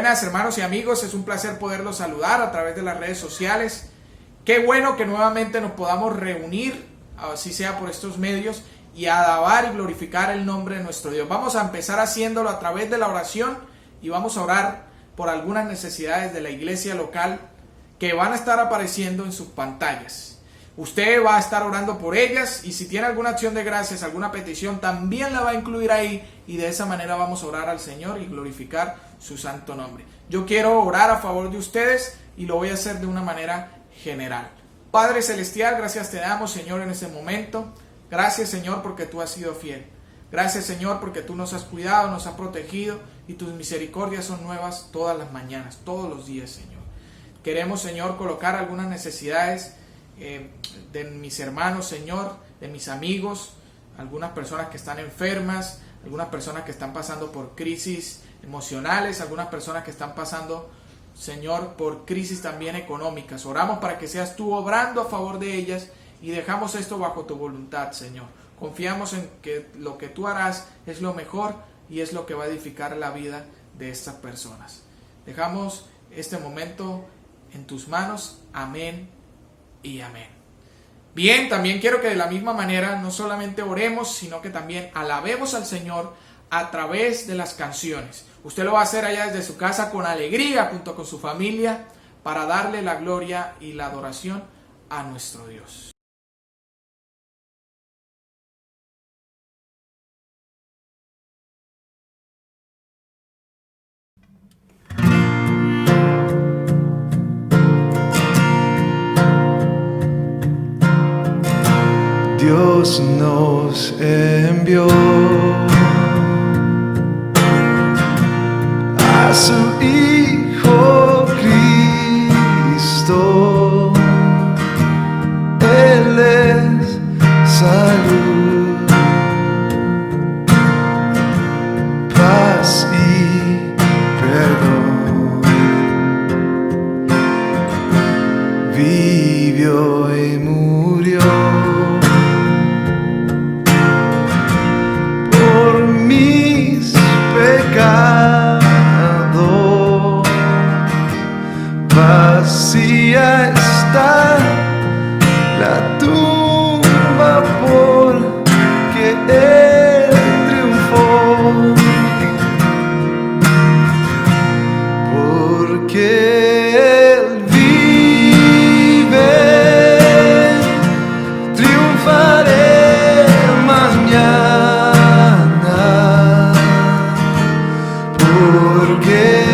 Buenas hermanos y amigos, es un placer poderlos saludar a través de las redes sociales. Qué bueno que nuevamente nos podamos reunir, así sea por estos medios, y alabar y glorificar el nombre de nuestro Dios. Vamos a empezar haciéndolo a través de la oración y vamos a orar por algunas necesidades de la iglesia local que van a estar apareciendo en sus pantallas. Usted va a estar orando por ellas y si tiene alguna acción de gracias, alguna petición, también la va a incluir ahí y de esa manera vamos a orar al Señor y glorificar su santo nombre. Yo quiero orar a favor de ustedes y lo voy a hacer de una manera general. Padre Celestial, gracias te damos, Señor, en este momento. Gracias, Señor, porque tú has sido fiel. Gracias, Señor, porque tú nos has cuidado, nos has protegido y tus misericordias son nuevas todas las mañanas, todos los días, Señor. Queremos, Señor, colocar algunas necesidades de mis hermanos, Señor, de mis amigos, algunas personas que están enfermas, algunas personas que están pasando por crisis emocionales, algunas personas que están pasando, Señor, por crisis también económicas. Oramos para que seas tú obrando a favor de ellas y dejamos esto bajo tu voluntad, Señor. Confiamos en que lo que tú harás es lo mejor y es lo que va a edificar la vida de estas personas. Dejamos este momento en tus manos. Amén y amén. Bien, también quiero que de la misma manera no solamente oremos, sino que también alabemos al Señor a través de las canciones. Usted lo va a hacer allá desde su casa con alegría junto con su familia para darle la gloria y la adoración a nuestro Dios. Dios nos envió a su Hijo Cristo. Él es salud, paz y perdón. Vivió y murió vacía está la tumba porque Él triunfó, porque Él vive, triunfaré mañana, porque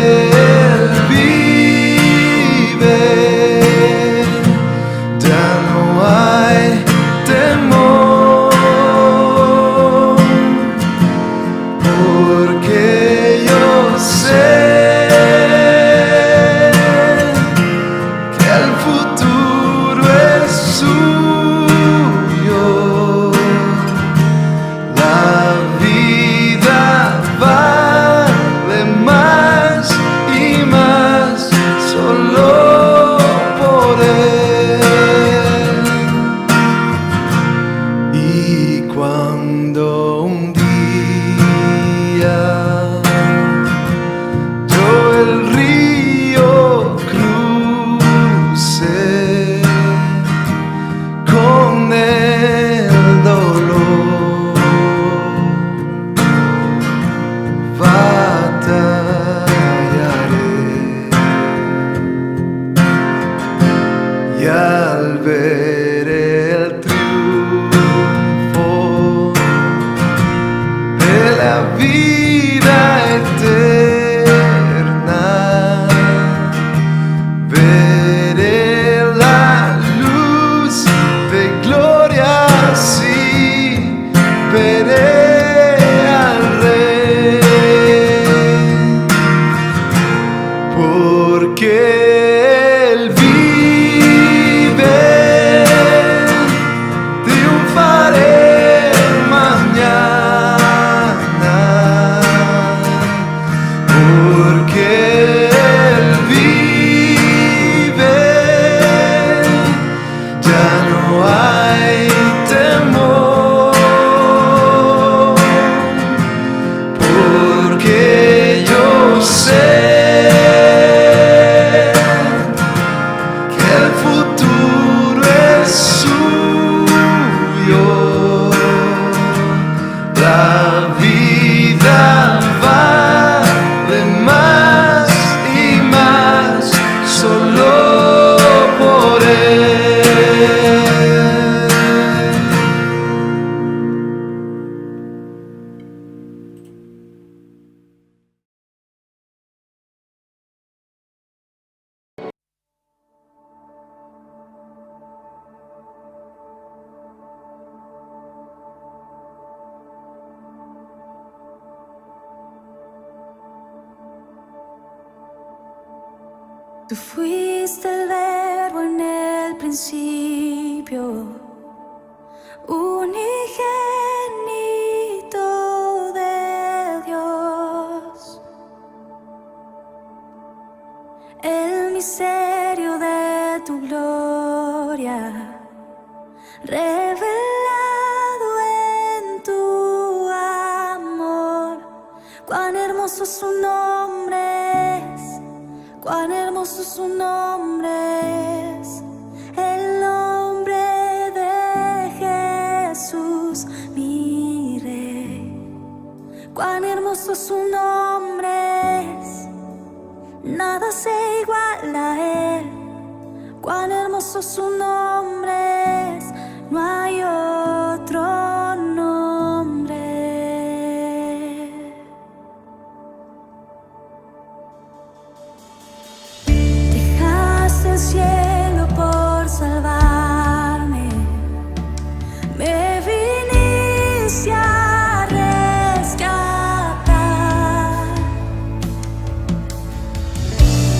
porque Él vive. Tú fuiste el verbo en el principio, unigénito de Dios. El misterio de tu gloria, revelado en tu amor. Cuán hermoso su nombre es, cuán hermoso su nombre es, el nombre de Jesús, mi Rey. Cuán hermoso su nombre es, nada se iguala a él. Cuán hermoso su nombre es, no hay otro nombre. Dejaste el cielo por salvarme, me viniste a rescatar.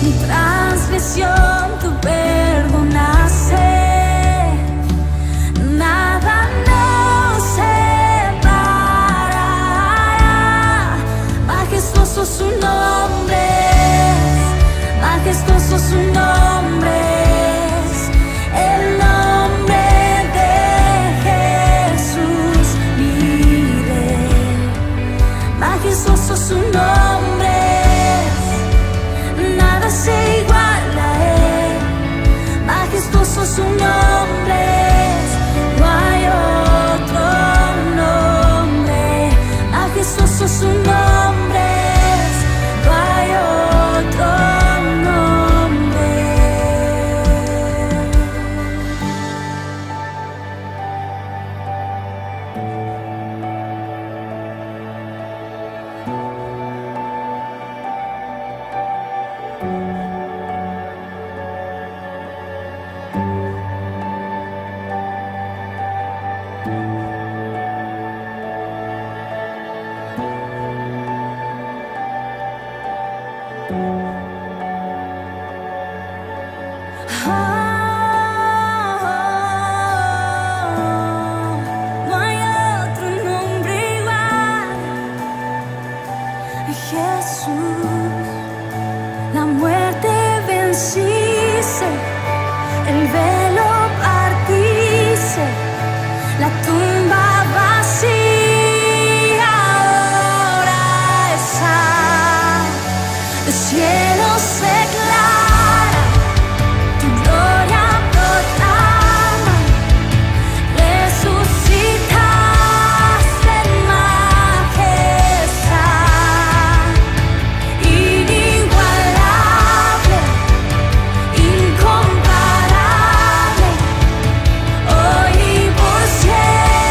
Mi transgresión tú perdonaste, nada nos separará. Majestuoso su nombre es, majestuoso su nombre es, el nombre de Jesús, mi Rey. Majestuoso su nombre es, nada se iguala a él. Majestuoso su nombre es, no hay otro nombre. Majestuoso su nombre es, no hay otro nombre. No hay otro nombre igual. Jesús, la muerte venciste, el velo partiste, la tumba vacía ahora está. El cielo se declara, tu gloria proclama. Resucitaste en majestad, inigualable, incomparable, hoy y por siempre.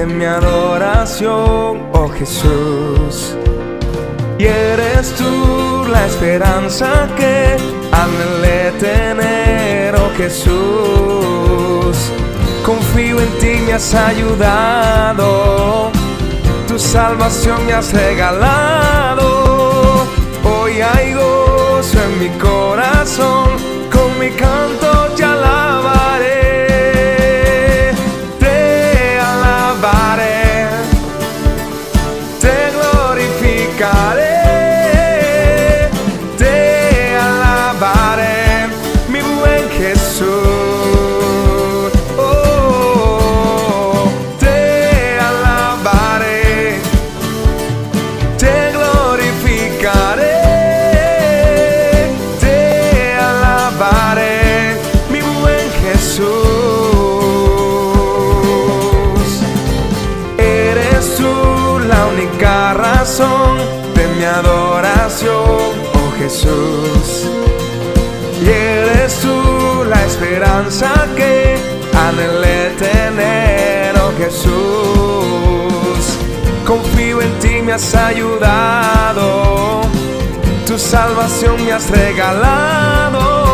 de mi adoración, oh Jesús. Y eres tú la esperanza que anhelé tener, oh Jesús. Confío en ti, me has ayudado, tu salvación me has regalado. Hoy hay gozo en mi corazón, con mi canto te alabaré. Te alabaré, te glorificaré. Te alabaré, mi buen Jesús. De mi adoración, oh Jesús. Y eres tú la esperanza que anhelé tener, oh Jesús. Confío en ti, me has ayudado, tu salvación me has regalado.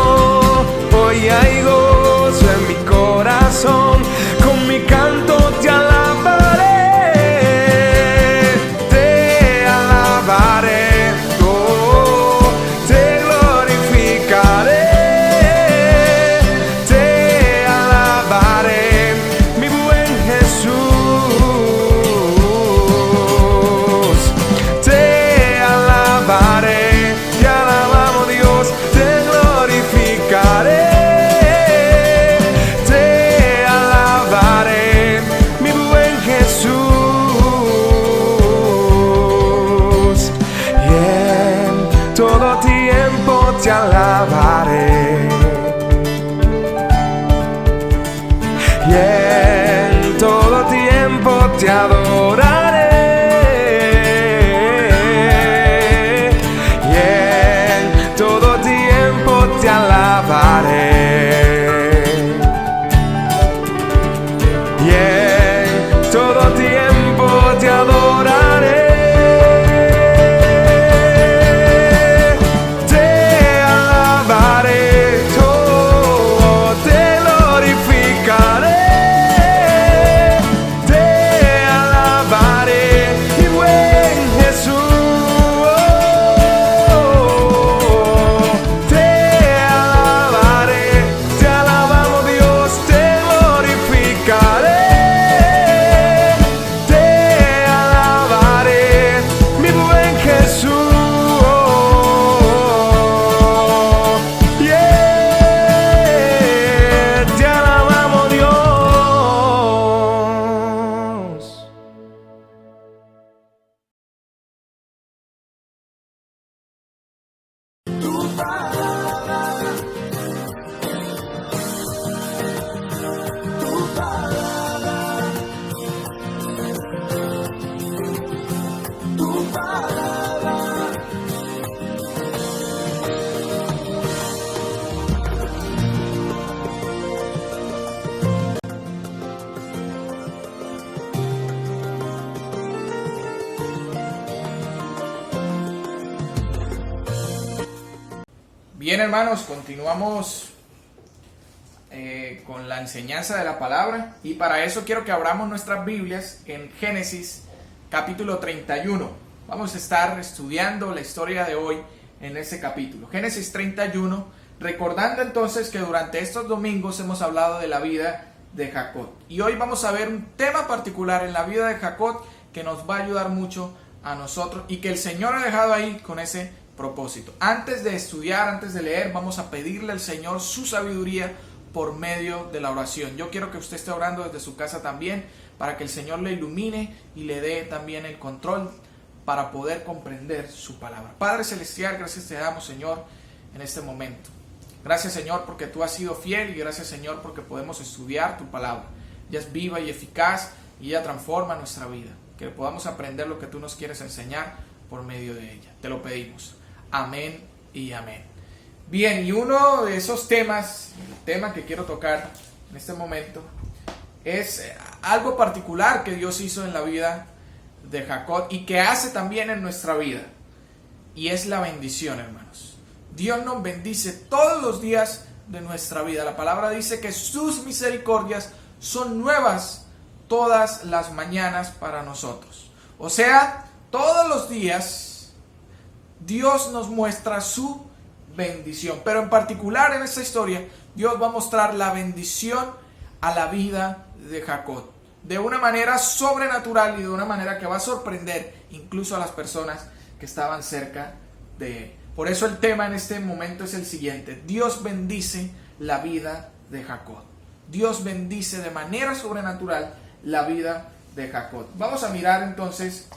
Hoy hay gozo en mi corazón, con mi canto te alabaré. Te alabaré, y en todo tiempo te adoraré, y en todo tiempo te alabaré, y en todo tiempo te adoraré. Bien, hermanos, continuamos con la enseñanza de la palabra, y para eso quiero que abramos nuestras Biblias en Génesis capítulo 31. Vamos a estar estudiando la historia de hoy en ese capítulo, Génesis 31, recordando entonces que durante estos domingos hemos hablado de la vida de Jacob, y hoy vamos a ver un tema particular en la vida de Jacob que nos va a ayudar mucho a nosotros y que el Señor ha dejado ahí con ese propósito. Antes de estudiar, antes de leer, vamos a pedirle al Señor su sabiduría por medio de la oración. Yo quiero que usted esté orando desde su casa también, para que el Señor le ilumine y le dé también el control para poder comprender su palabra. Padre Celestial, gracias te damos, Señor, en este momento. Gracias, Señor, porque tú has sido fiel, y gracias, Señor, porque podemos estudiar tu palabra. Ella es viva y eficaz, y ella transforma nuestra vida. Que podamos aprender lo que tú nos quieres enseñar por medio de ella. Te lo pedimos. Amén y amén. Bien, y uno de esos temas, el tema que quiero tocar en este momento, es algo particular que Dios hizo en la vida de Jacob y que hace también en nuestra vida. Y es la bendición, hermanos. Dios nos bendice todos los días de nuestra vida. La palabra dice que sus misericordias son nuevas todas las mañanas para nosotros. O sea, todos los días Dios nos muestra su bendición. Pero en particular en esta historia, Dios va a mostrar la bendición a la vida de Jacob. De una manera sobrenatural y de una manera que va a sorprender incluso a las personas que estaban cerca de él. Por eso el tema en este momento es el siguiente: Dios bendice la vida de Jacob. Dios bendice de manera sobrenatural la vida de Jacob. Vamos a mirar entonces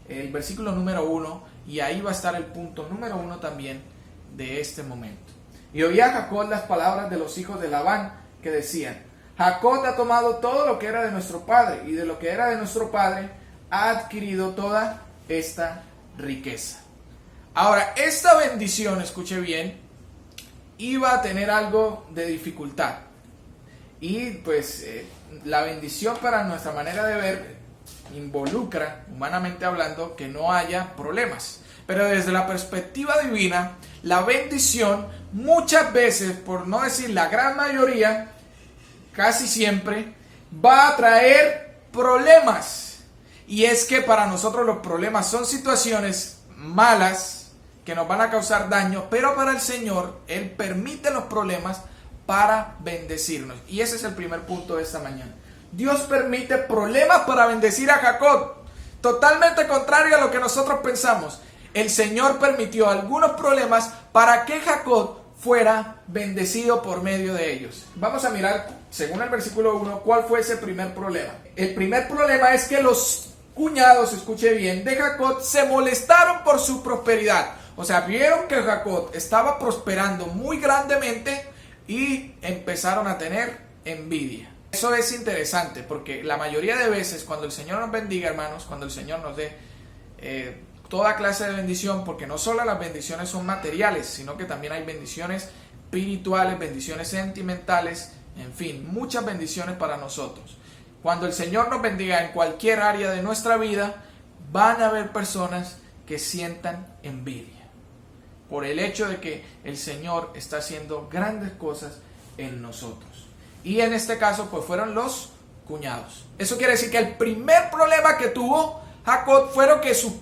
el versículo número 1 y ahí va a estar el punto número 1 también de este momento. Y oía Jacob las palabras de los hijos de Labán que decían: Jacob ha tomado todo lo que era de nuestro padre, y de lo que era de nuestro padre ha adquirido toda esta riqueza. Ahora, esta bendición, escuche bien, iba a tener algo de dificultad. Y pues la bendición, para nuestra manera de ver, involucra, humanamente hablando, que no haya problemas. Pero desde la perspectiva divina, la bendición muchas veces, por no decir la gran mayoría, casi siempre, va a traer problemas. Y es que para nosotros los problemas son situaciones malas que nos van a causar daño, pero para el Señor, Él permite los problemas para bendecirnos. Y ese es el primer punto de esta mañana. Dios permite problemas para bendecir a Jacob. Totalmente contrario a lo que nosotros pensamos. El Señor permitió algunos problemas para que Jacob fuera bendecido por medio de ellos. Vamos a mirar, según el versículo 1, cuál fue ese primer problema. El primer problema es que los cuñados, escuche bien, de Jacob se molestaron por su prosperidad. O sea, vieron que Jacob estaba prosperando muy grandemente y empezaron a tener envidia. Eso es interesante porque la mayoría de veces cuando el Señor nos bendiga, hermanos, cuando el Señor nos dé toda clase de bendición, porque no solo las bendiciones son materiales, sino que también hay bendiciones espirituales, bendiciones sentimentales, en fin, muchas bendiciones para nosotros. Cuando el Señor nos bendiga en cualquier área de nuestra vida, van a haber personas que sientan envidia por el hecho de que el Señor está haciendo grandes cosas en nosotros. Y en este caso, pues fueron los cuñados. Eso quiere decir que el primer problema que tuvo Jacob fue que sus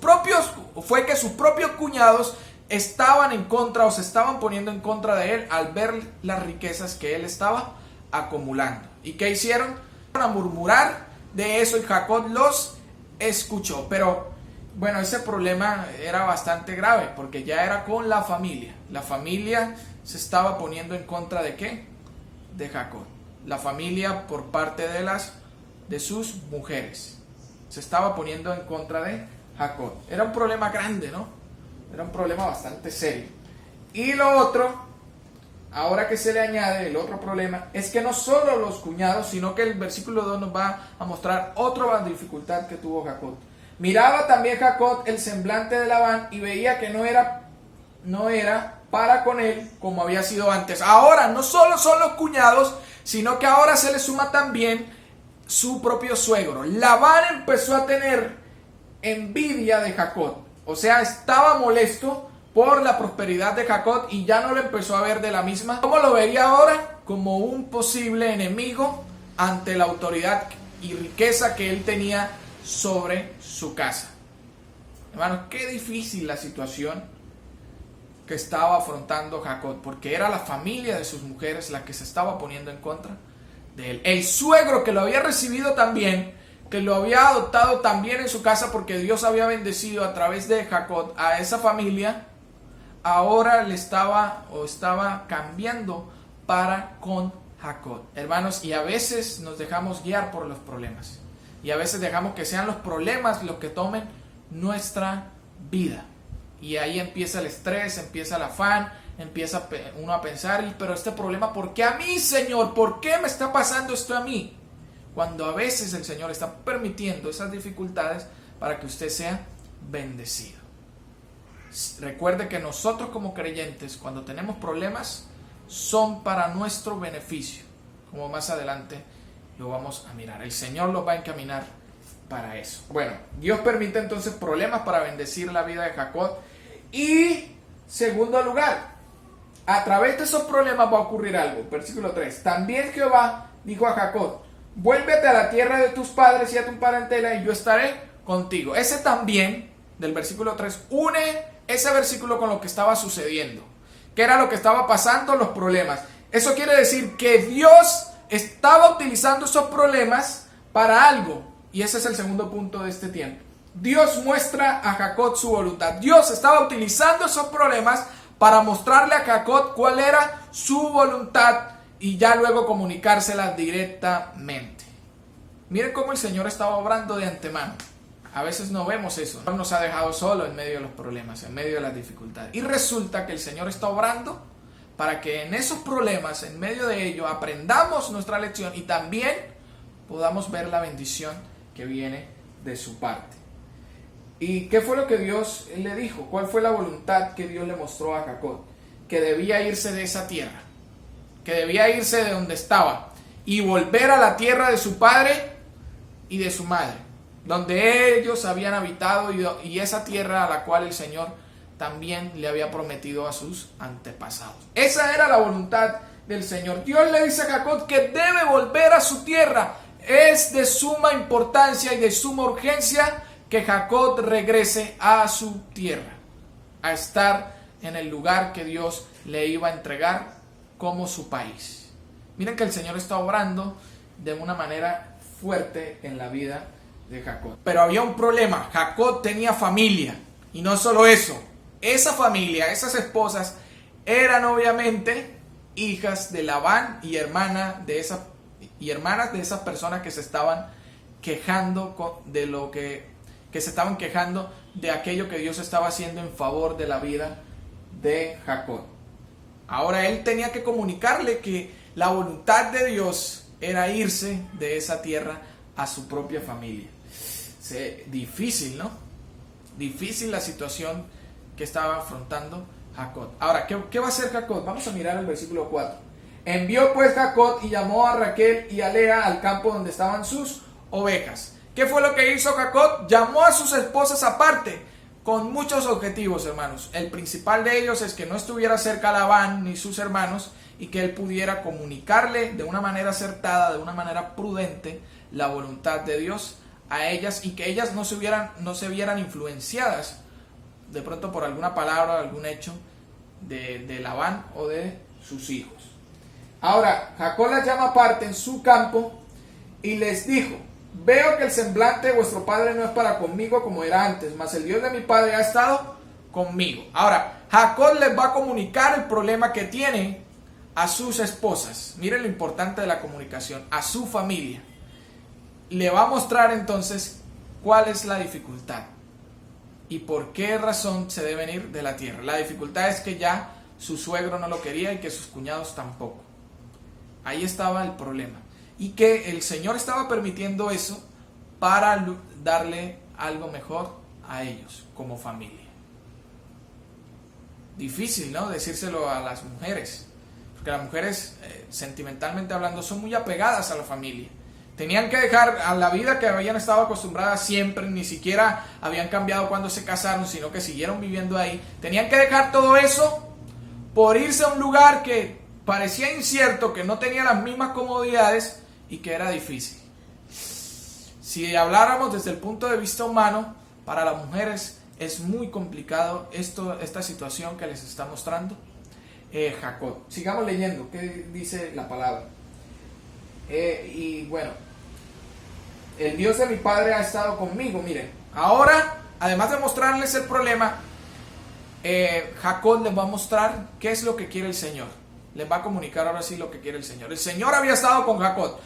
propios cuñados estaban en contra o se estaban poniendo en contra de él al ver las riquezas que él estaba acumulando. ¿Y qué hicieron? A murmurar de eso, y Jacob los escuchó. Pero bueno, ese problema era bastante grave porque ya era con la familia. La familia se estaba poniendo en contra de ¿qué? De Jacob. La familia por parte de sus mujeres se estaba poniendo en contra de Jacob. Era un problema grande, ¿no? Era un problema bastante serio. Y lo otro, ahora que se le añade el otro problema, es que no solo los cuñados, sino que el versículo 2 nos va a mostrar otra dificultad que tuvo Jacob. Miraba también Jacob el semblante de Labán y veía que no era para con él como había sido antes. Ahora no solo son los cuñados, sino que ahora se le suma también su propio suegro. Labán empezó a tener envidia de Jacob. O sea, estaba molesto por la prosperidad de Jacob y ya no lo empezó a ver de la misma. ¿Cómo lo vería ahora? Como un posible enemigo ante la autoridad y riqueza que él tenía sobre su casa. Hermanos, qué difícil la situación que estaba afrontando Jacob, porque era la familia de sus mujeres la que se estaba poniendo en contra de él. El suegro que lo había recibido también, que lo había adoptado también en su casa porque Dios había bendecido a través de Jacob a esa familia, ahora estaba cambiando para con Jacob. Hermanos, y a veces nos dejamos guiar por los problemas. Y a veces dejamos que sean los problemas los que tomen nuestra vida. Y ahí empieza el estrés, empieza el afán, empieza uno a pensar, pero este problema, ¿por qué a mí, Señor? ¿Por qué me está pasando esto a mí? Cuando a veces el Señor está permitiendo esas dificultades para que usted sea bendecido. Recuerde que nosotros como creyentes, cuando tenemos problemas, son para nuestro beneficio, como más adelante lo vamos a mirar. El Señor los va a encaminar para eso. Bueno, Dios permite entonces problemas para bendecir la vida de Jacob. Y segundo lugar, a través de esos problemas va a ocurrir algo. Versículo 3. También Jehová dijo a Jacob: vuélvete a la tierra de tus padres y a tu parentela, y yo estaré contigo. Ese también, del versículo 3, une ese versículo con lo que estaba sucediendo. ¿Qué era lo que estaba pasando? Los problemas. Eso quiere decir que Dios estaba utilizando esos problemas para algo. Y ese es el segundo punto de este tiempo. Dios muestra a Jacob su voluntad. Dios estaba utilizando esos problemas para mostrarle a Jacob cuál era su voluntad y ya luego comunicársela directamente. Miren cómo el Señor estaba obrando de antemano. A veces no vemos eso. No nos ha dejado solo en medio de los problemas, en medio de las dificultades. Y resulta que el Señor está obrando para que en esos problemas, en medio de ello, aprendamos nuestra lección y también podamos ver la bendición que viene de su parte. ¿Y qué fue lo que Dios le dijo? ¿Cuál fue la voluntad que Dios le mostró a Jacob? Que debía irse de esa tierra, que debía irse de donde estaba y volver a la tierra de su padre y de su madre, donde ellos habían habitado, y esa tierra a la cual el Señor también le había prometido a sus antepasados. Esa era la voluntad del Señor. Dios le dice a Jacob que debe volver a su tierra. Es de suma importancia y de suma urgencia que Jacob regrese a su tierra, a estar en el lugar que Dios le iba a entregar como su país. Miren que el Señor está obrando de una manera fuerte en la vida de Jacob. Pero había un problema. Jacob tenía familia, y no solo eso, esa familia, esas esposas eran obviamente hijas de Labán y hermanas de esas personas que se estaban quejando de lo que se estaban quejando de aquello que Dios estaba haciendo en favor de la vida de Jacob. Ahora él tenía que comunicarle que la voluntad de Dios era irse de esa tierra a su propia familia. Difícil, ¿no? Difícil la situación que estaba afrontando Jacob. Ahora, ¿qué va a hacer Jacob? Vamos a mirar el versículo 4. Envió pues Jacob y llamó a Raquel y a Lea al campo donde estaban sus ovejas. ¿Qué fue lo que hizo Jacob? Llamó a sus esposas aparte, con muchos objetivos, hermanos. El principal de ellos es que no estuviera cerca Labán ni sus hermanos, y que él pudiera comunicarle de una manera acertada, de una manera prudente, la voluntad de Dios a ellas, y que ellas no se vieran influenciadas de pronto por alguna palabra o algún hecho de Labán o de sus hijos. Ahora, Jacob las llama aparte en su campo y les dijo: veo que el semblante de vuestro padre no es para conmigo como era antes, mas el Dios de mi padre ha estado conmigo. Ahora, Jacob les va a comunicar el problema que tiene a sus esposas. Miren lo importante de la comunicación, a su familia. Le va a mostrar entonces cuál es la dificultad y por qué razón se deben ir de la tierra. La dificultad es que ya su suegro no lo quería y que sus cuñados tampoco. Ahí estaba el problema. Y que el Señor estaba permitiendo eso para darle algo mejor a ellos como familia. Difícil, ¿no? Decírselo a las mujeres. Porque las mujeres, sentimentalmente hablando, son muy apegadas a la familia. Tenían que dejar a la vida que habían estado acostumbradas siempre, ni siquiera habían cambiado cuando se casaron, sino que siguieron viviendo ahí. Tenían que dejar todo eso por irse a un lugar que parecía incierto, que no tenía las mismas comodidades y que era difícil. Si habláramos desde el punto de vista humano, para las mujeres es muy complicado esta situación que les está mostrando Jacob. Sigamos leyendo, ¿qué dice la palabra? Y bueno, el Dios de mi padre ha estado conmigo. Miren, ahora, además de mostrarles el problema, Jacob les va a mostrar qué es lo que quiere el Señor. Les va a comunicar ahora sí lo que quiere el Señor. El Señor había estado con Jacob.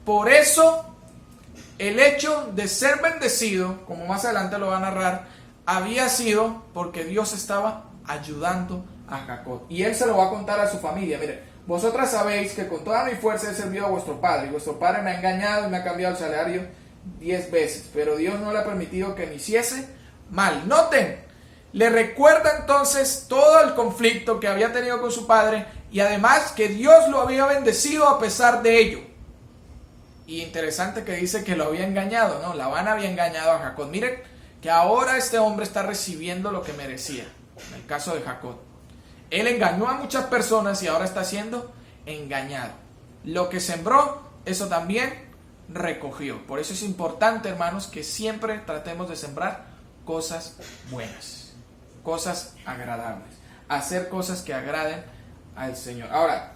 Por eso, el hecho de ser bendecido, como más adelante lo va a narrar, había sido porque Dios estaba ayudando a Jacob. Y él se lo va a contar a su familia. Miren, vosotras sabéis que con toda mi fuerza he servido a vuestro padre. Y vuestro padre me ha engañado y me ha cambiado el salario 10 veces. Pero Dios no le ha permitido que me hiciese mal. Noten, le recuerda entonces todo el conflicto que había tenido con su padre. Y además que Dios lo había bendecido a pesar de ello. Y interesante que dice que lo había engañado, ¿no? Labán había engañado a Jacob. Miren que ahora este hombre está recibiendo lo que merecía, en el caso de Jacob. Él engañó a muchas personas y ahora está siendo engañado. Lo que sembró, eso también recogió. Por eso es importante, hermanos, que siempre tratemos de sembrar cosas buenas, cosas agradables, hacer cosas que agraden al Señor. Ahora,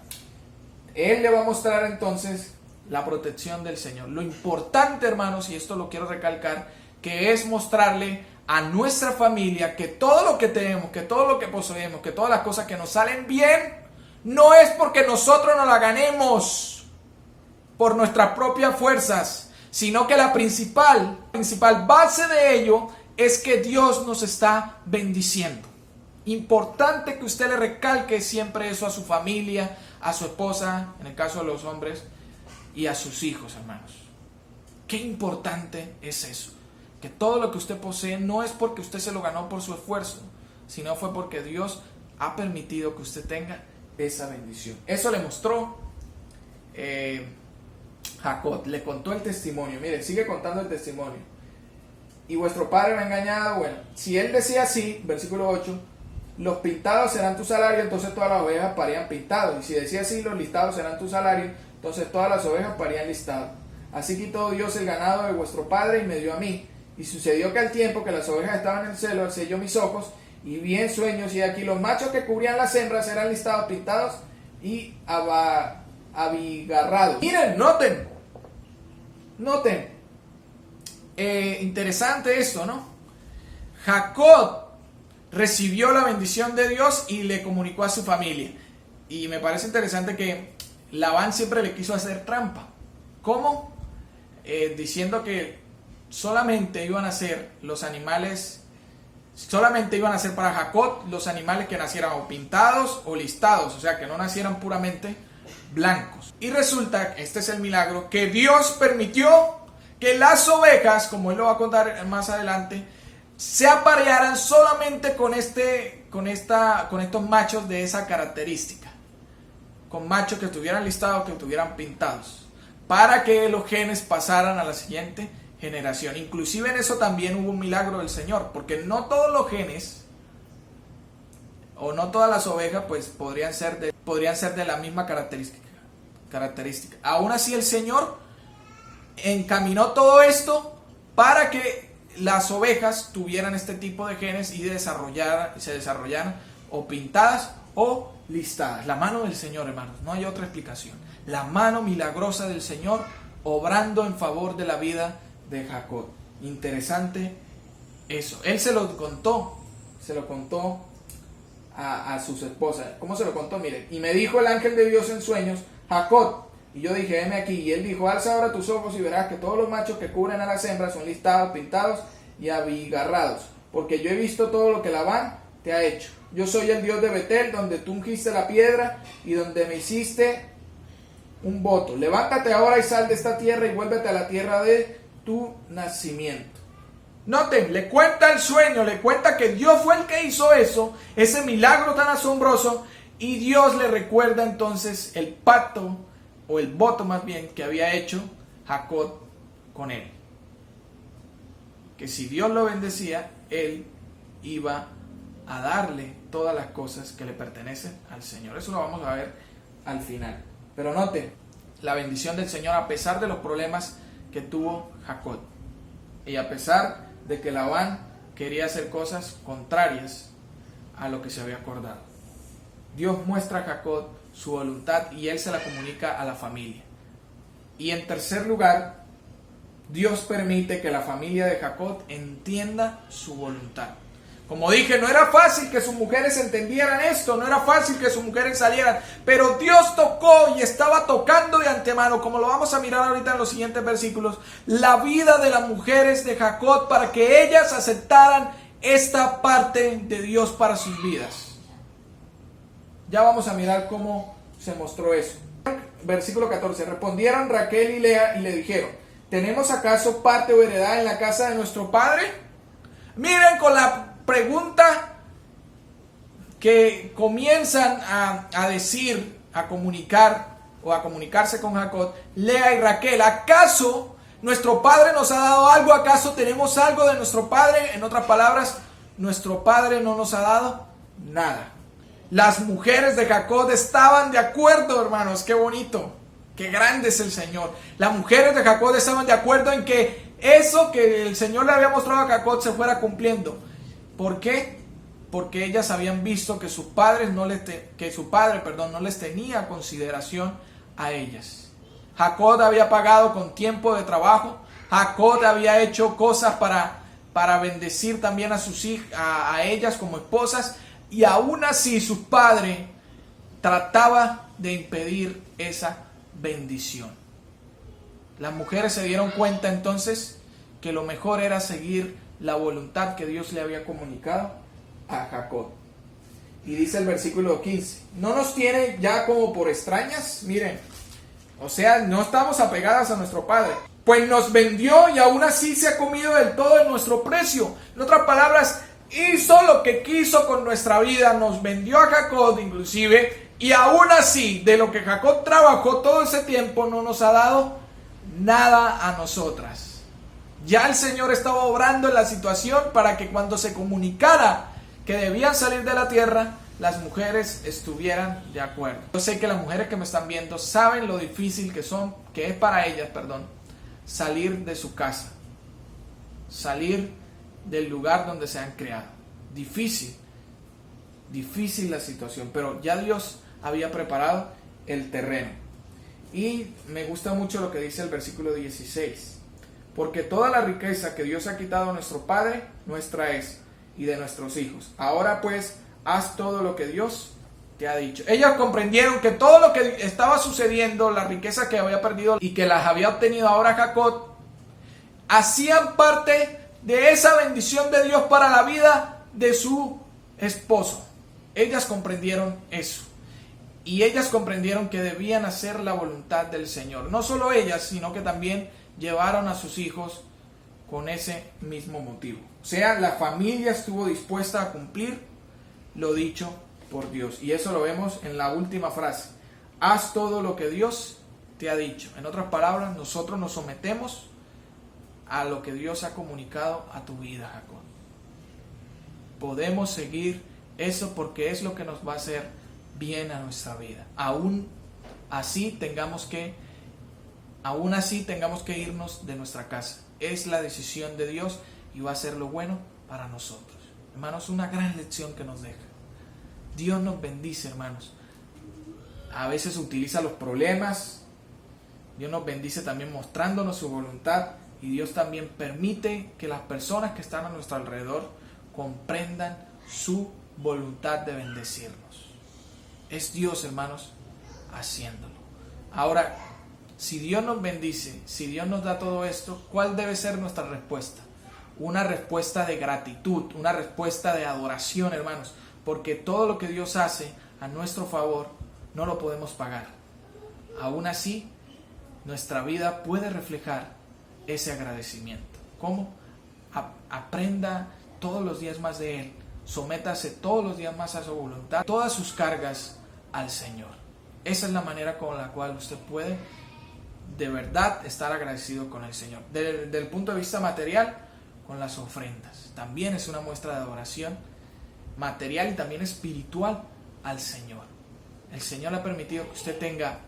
Él le va a mostrar entonces la protección del Señor. Lo importante, hermanos, y esto lo quiero recalcar, que es mostrarle a nuestra familia que todo lo que tenemos, que todo lo que poseemos, que todas las cosas que nos salen bien, no es porque nosotros nos la ganemos por nuestras propias fuerzas, sino que la principal base de ello es que Dios nos está bendiciendo. Importante que usted le recalque siempre eso a su familia, a su esposa, en el caso de los hombres, y a sus hijos, hermanos. Qué importante es eso. Que todo lo que usted posee no es porque usted se lo ganó por su esfuerzo, sino fue porque Dios ha permitido que usted tenga esa bendición. Eso le mostró Jacob, le contó el testimonio. Mire, sigue contando el testimonio. Y vuestro padre me ha engañado. Bueno, si él decía así, versículo 8, los pintados serán tu salario, entonces todas las ovejas parían pintados. Y si decía así, los listados serán tu salario, entonces todas las ovejas parían listados. Así quitó Dios el ganado de vuestro padre y me dio a mí. Y sucedió que al tiempo que las ovejas estaban en el celo, alcé yo mis ojos y vi en sueños, y aquí los machos que cubrían las hembras eran listados, pintados y abigarrados. Miren, noten. Interesante esto, ¿no? Jacob recibió la bendición de Dios y le comunicó a su familia. Y me parece interesante que Labán siempre le quiso hacer trampa. ¿Cómo? Diciendo que solamente iban a ser los animales, solamente iban a ser para Jacob los animales que nacieran o pintados o listados, o sea, que no nacieran puramente blancos. Y resulta, este es el milagro, que Dios permitió que las ovejas, como él lo va a contar más adelante, se aparearan solamente con estos machos de esa característica, con machos que estuvieran listados, que estuvieran pintados, para que los genes pasaran a la siguiente generación. Inclusive en eso también hubo un milagro del Señor, porque no todos los genes o no todas las ovejas pues podrían ser de la misma característica. Aún así el Señor encaminó todo esto para que las ovejas tuvieran este tipo de genes y se desarrollaran o pintadas o listadas. La mano del Señor, hermanos, no hay otra explicación. La mano milagrosa del Señor obrando en favor de la vida de Jacob. Interesante eso. Él se lo contó a sus esposas. ¿Cómo se lo contó? Miren, y me dijo el ángel de Dios en sueños, Jacob. Y yo dije, heme aquí. Y él dijo, alza ahora tus ojos y verás que todos los machos que cubren a las hembras son listados, pintados y abigarrados, porque yo he visto todo lo que Labán te ha hecho. Yo soy el Dios de Betel, donde tú ungiste la piedra y donde me hiciste un voto. Levántate ahora y sal de esta tierra y vuélvete a la tierra de tu nacimiento. Noten, le cuenta el sueño, le cuenta que Dios fue el que hizo eso, ese milagro tan asombroso, y Dios le recuerda entonces el pacto, o el voto más bien, que había hecho Jacob con él. Que si Dios lo bendecía, él iba a darle todas las cosas que le pertenecen al Señor. Eso lo vamos a ver al final. Pero noten, la bendición del Señor a pesar de los problemas que tuvo Jacob. Y a pesar de que Labán quería hacer cosas contrarias a lo que se había acordado. Dios muestra a Jacob su voluntad y él se la comunica a la familia. Y en tercer lugar, Dios permite que la familia de Jacob entienda su voluntad. Como dije, no era fácil que sus mujeres entendieran esto, no era fácil que sus mujeres salieran, pero Dios tocó y estaba tocando de antemano, como lo vamos a mirar ahorita en los siguientes versículos, la vida de las mujeres de Jacob para que ellas aceptaran esta parte de Dios para sus vidas. Ya vamos a mirar cómo se mostró eso. Versículo 14, respondieron Raquel y Lea y le dijeron, ¿tenemos acaso parte o heredad en la casa de nuestro padre? Miren con la pregunta que comienzan a decir, a comunicar o a comunicarse con Jacob, Lea y Raquel, ¿acaso nuestro padre nos ha dado algo? ¿Acaso tenemos algo de nuestro padre? En otras palabras, nuestro padre no nos ha dado nada. Las mujeres de Jacob estaban de acuerdo, hermanos, qué bonito, qué grande es el Señor. Las mujeres de Jacob estaban de acuerdo en que eso que el Señor le había mostrado a Jacob se fuera cumpliendo. ¿Por qué? Porque ellas habían visto que su padre no les tenía consideración a ellas. Jacob había pagado con tiempo de trabajo. Jacob había hecho cosas para bendecir también a sus hijas, a ellas como esposas, y aún así su padre trataba de impedir esa bendición. Las mujeres se dieron cuenta entonces que lo mejor era seguir la voluntad que Dios le había comunicado a Jacob. Y dice el versículo 15, no nos tiene ya como por extrañas, miren, o sea, no estamos apegadas a nuestro padre, pues nos vendió y aún así se ha comido del todo de nuestro precio. En otras palabras, hizo lo que quiso con nuestra vida, nos vendió a Jacob inclusive, y aún así, de lo que Jacob trabajó todo ese tiempo, no nos ha dado nada a nosotras. Ya el Señor estaba obrando en la situación para que cuando se comunicara que debían salir de la tierra, las mujeres estuvieran de acuerdo. Yo sé que las mujeres que me están viendo saben lo difícil que es para ellas, salir de su casa, salir del lugar donde se han creado. Difícil la situación, pero ya Dios había preparado el terreno. Y me gusta mucho lo que dice el versículo 16, porque toda la riqueza que Dios ha quitado a nuestro Padre, nuestra es, y de nuestros hijos. Ahora pues, haz todo lo que Dios te ha dicho. Ellas comprendieron que todo lo que estaba sucediendo, la riqueza que había perdido y que las había obtenido ahora Jacob, hacían parte de esa bendición de Dios para la vida de su esposo. Ellas comprendieron eso. Y ellas comprendieron que debían hacer la voluntad del Señor. No solo ellas, sino que también llevaron a sus hijos con ese mismo motivo. O sea, la familia estuvo dispuesta a cumplir lo dicho por Dios. Y eso lo vemos en la última frase. Haz todo lo que Dios te ha dicho. En otras palabras, nosotros nos sometemos a lo que Dios ha comunicado a tu vida, Jacob. Podemos seguir eso porque es lo que nos va a hacer bien a nuestra vida. Aún así tengamos que irnos de nuestra casa. Es la decisión de Dios y va a ser lo bueno para nosotros. Hermanos, una gran lección que nos deja. Dios nos bendice, hermanos. A veces utiliza los problemas. Dios nos bendice también mostrándonos su voluntad. Y Dios también permite que las personas que están a nuestro alrededor comprendan su voluntad de bendecirnos. Es Dios, hermanos, haciéndolo. Ahora, si Dios nos bendice, si Dios nos da todo esto, ¿cuál debe ser nuestra respuesta? Una respuesta de gratitud, una respuesta de adoración, hermanos, porque todo lo que Dios hace a nuestro favor no lo podemos pagar. Aún así, nuestra vida puede reflejar ese agradecimiento. ¿Cómo? Aprenda todos los días más de Él, sométase todos los días más a su voluntad, todas sus cargas al Señor. Esa es la manera con la cual usted puede de verdad estar agradecido con el Señor. Desde el punto de vista material, con las ofrendas. También es una muestra de adoración material y también espiritual al Señor. El Señor le ha permitido que usted tenga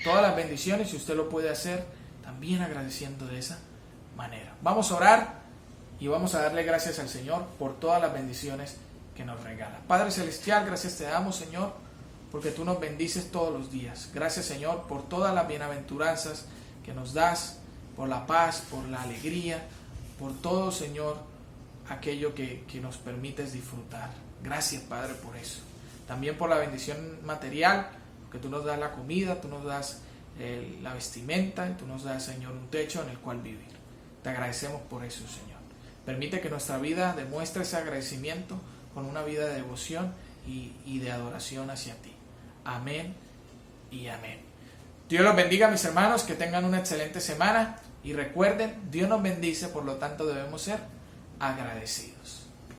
todas las bendiciones y usted lo puede hacer también agradeciendo de esa manera. Vamos a orar y vamos a darle gracias al Señor por todas las bendiciones que nos regala. Padre Celestial, gracias te damos, Señor, porque tú nos bendices todos los días. Gracias, Señor, por todas las bienaventuranzas que nos das, por la paz, por la alegría, por todo, Señor, aquello que nos permites disfrutar. Gracias, Padre, por eso. También por la bendición material, que tú nos das la comida, tú nos das la vestimenta, y tú nos das, Señor, un techo en el cual vivir. Te agradecemos por eso, Señor. Permite que nuestra vida demuestre ese agradecimiento con una vida de devoción y de adoración hacia ti. Amén y amén. Dios los bendiga, mis hermanos, que tengan una excelente semana y recuerden, Dios nos bendice, por lo tanto debemos ser agradecidos.